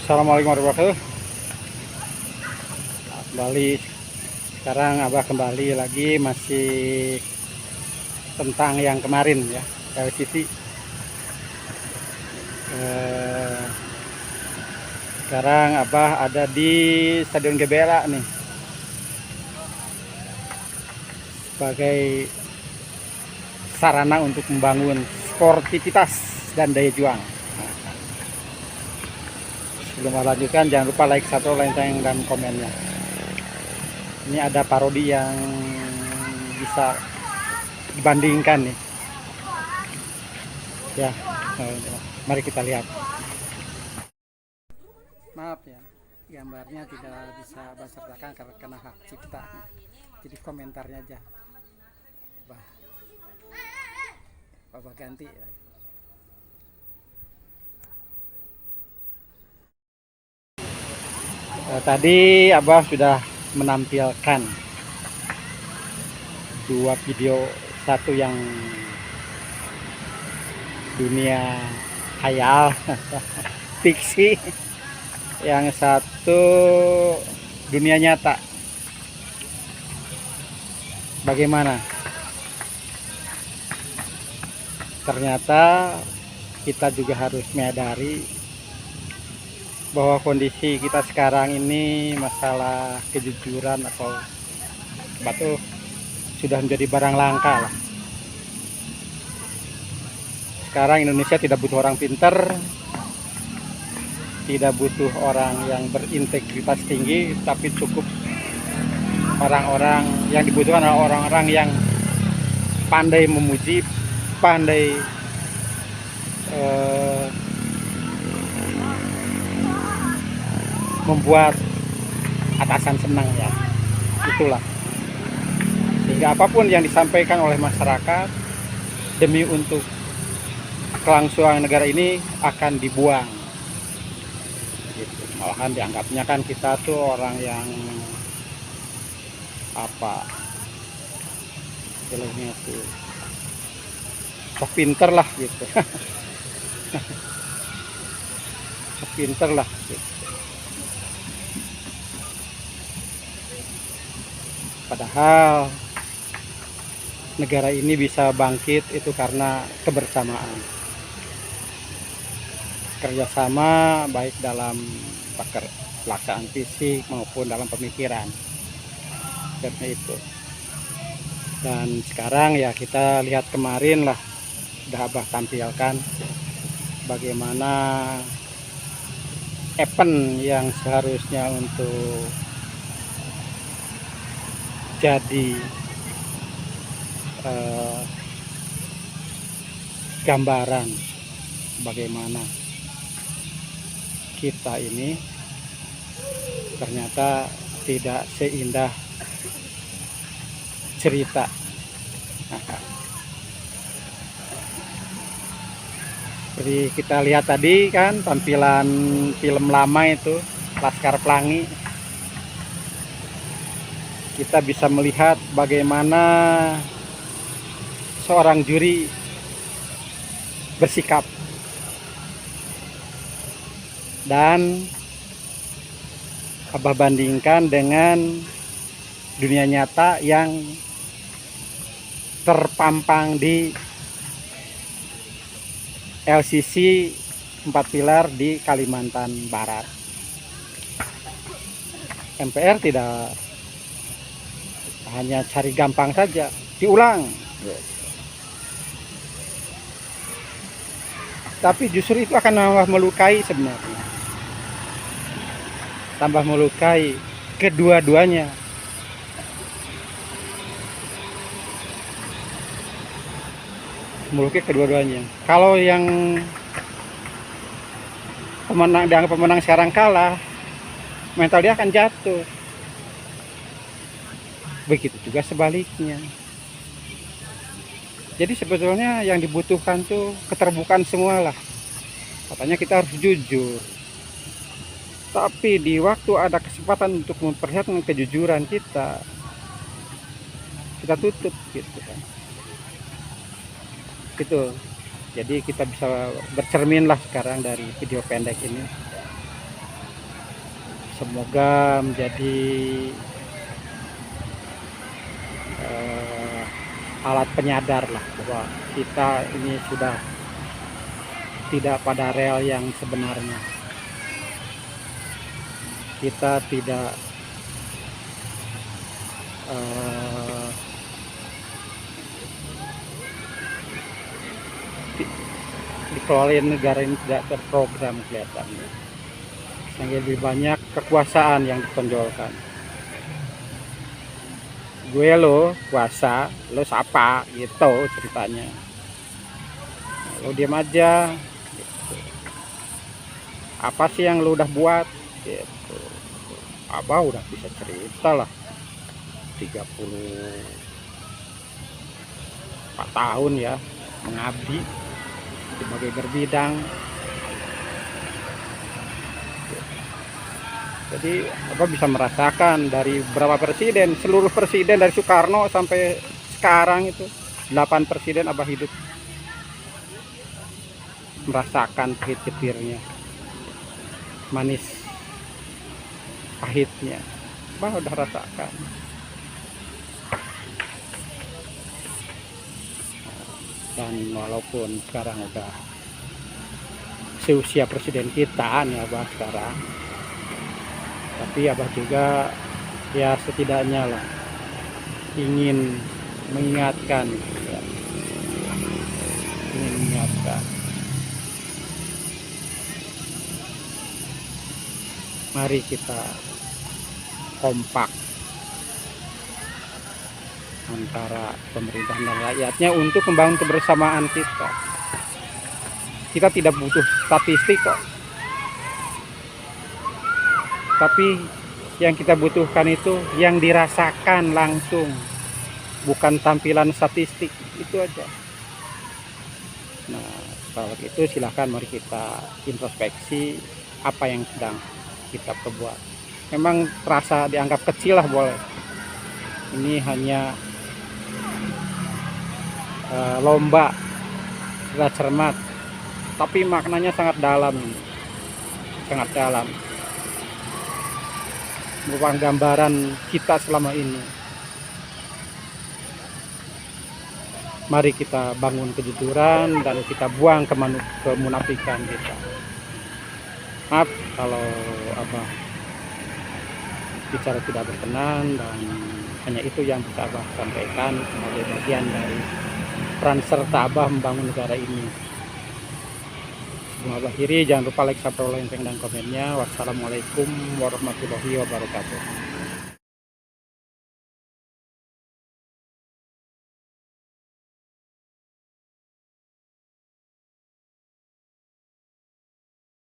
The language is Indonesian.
Assalamualaikum warahmatullahi wabarakatuh. Kembali sekarang Abah kembali lagi masih tentang yang kemarin ya, LCC. Sekarang Abah ada di Stadion GBLA nih sebagai sarana untuk membangun sportivitas dan daya juang. Sebelum lanjutkan, jangan lupa like, subscribe, lonceng, dan komennya. Ini ada parodi yang bisa dibandingkan nih ya. Mari kita lihat. Maaf ya, gambarnya tidak bisa bersertakan karena kena hak cipta, jadi komentarnya aja Bapak ganti ya. Tadi Abah sudah menampilkan dua video, satu yang dunia khayal fiksi, yang satu dunia nyata. Bagaimana? Ternyata kita juga harus menyadari bahwa kondisi kita sekarang ini masalah kejujuran atau batu sudah menjadi barang langka lah. Sekarang Indonesia tidak butuh orang pintar, tidak butuh orang yang berintegritas tinggi, tapi cukup orang-orang yang dibutuhkan adalah orang-orang yang pandai memuji, pandai membuat atasan senang ya. Itulah, sehingga apapun yang disampaikan oleh masyarakat demi untuk kelangsungan negara ini akan dibuang gitu. Malahan dianggapnya kan kita tuh orang yang apa filmnya tuh sok pinter lah gitu. Sok pinter lah gitu. Padahal negara ini bisa bangkit itu karena kebersamaan, kerjasama, baik dalam pelaksanaan fisik maupun dalam pemikiran. Karena itu. Dan sekarang ya kita lihat kemarin lah, sudah Abah tampilkan bagaimana event yang seharusnya untuk jadi gambaran bagaimana kita ini ternyata tidak seindah cerita. Jadi kita lihat tadi kan tampilan film lama itu Laskar Pelangi. Kita bisa melihat bagaimana seorang juri bersikap, dan Abah bandingkan dengan dunia nyata yang terpampang di LCC 4 Pilar di Kalimantan Barat. MPR tidak hanya cari gampang saja, diulang. Tapi justru itu akan tambah melukai sebenarnya. Tambah melukai kedua-duanya. Melukai kedua-duanya. Kalau yang pemenang dianggap pemenang sekarang kalah, mental dia akan jatuh. Begitu juga sebaliknya. Jadi sebetulnya yang dibutuhkan tuh keterbukaan semualah. Katanya kita harus jujur. Tapi di waktu ada kesempatan untuk memperlihatkan kejujuran kita tutup gitu kan. Gitu. Jadi kita bisa bercermin lah sekarang dari video pendek ini. semoga menjadi alat penyadar lah bahwa kita ini sudah tidak pada rel yang sebenarnya. Kita tidak dikelola negara ini tidak terprogram kelihatannya, sehingga lebih banyak kekuasaan yang ditonjolkan. Gue lo kuasa, lo siapa gitu ceritanya. Lo diam aja gitu. Apa sih yang lo udah buat gitu. Abah udah bisa cerita lah 34 tahun ya mengabdi sebagai berbidang. Jadi apa bisa merasakan dari berapa presiden, seluruh presiden dari Soekarno sampai sekarang itu 8 presiden Abah hidup, merasakan pahit getirnya, manis pahitnya, Abah udah rasakan. Dan walaupun sekarang udah seusia presiden kita nih Abah sekarang, tapi Abah juga ya setidaknya lah ingin mengingatkan ya, ingin mengingatkan, mari kita kompak antara pemerintah dan rakyatnya untuk membangun kebersamaan kita. Kita tidak butuh statistik kok, tapi yang kita butuhkan itu yang dirasakan langsung, bukan tampilan statistik, itu aja. Nah, kalau itu silahkan mari kita introspeksi apa yang sedang kita perbuat. Memang terasa dianggap kecil lah boleh. Ini hanya lomba sudah cermat, tapi maknanya sangat dalam, sangat dalam. Merupakan gambaran kita selama ini. Mari kita bangun kejujuran dan kita buang kemunafikan kita. Maaf kalau Abah bicara tidak berkenan, dan hanya itu yang bisa Abah sampaikan sebagai bagian dari peran serta Abah membangun negara ini. Sebelum Abah akhiri, jangan lupa like, subscribe, dan komennya. Wassalamualaikum warahmatullahi wabarakatuh.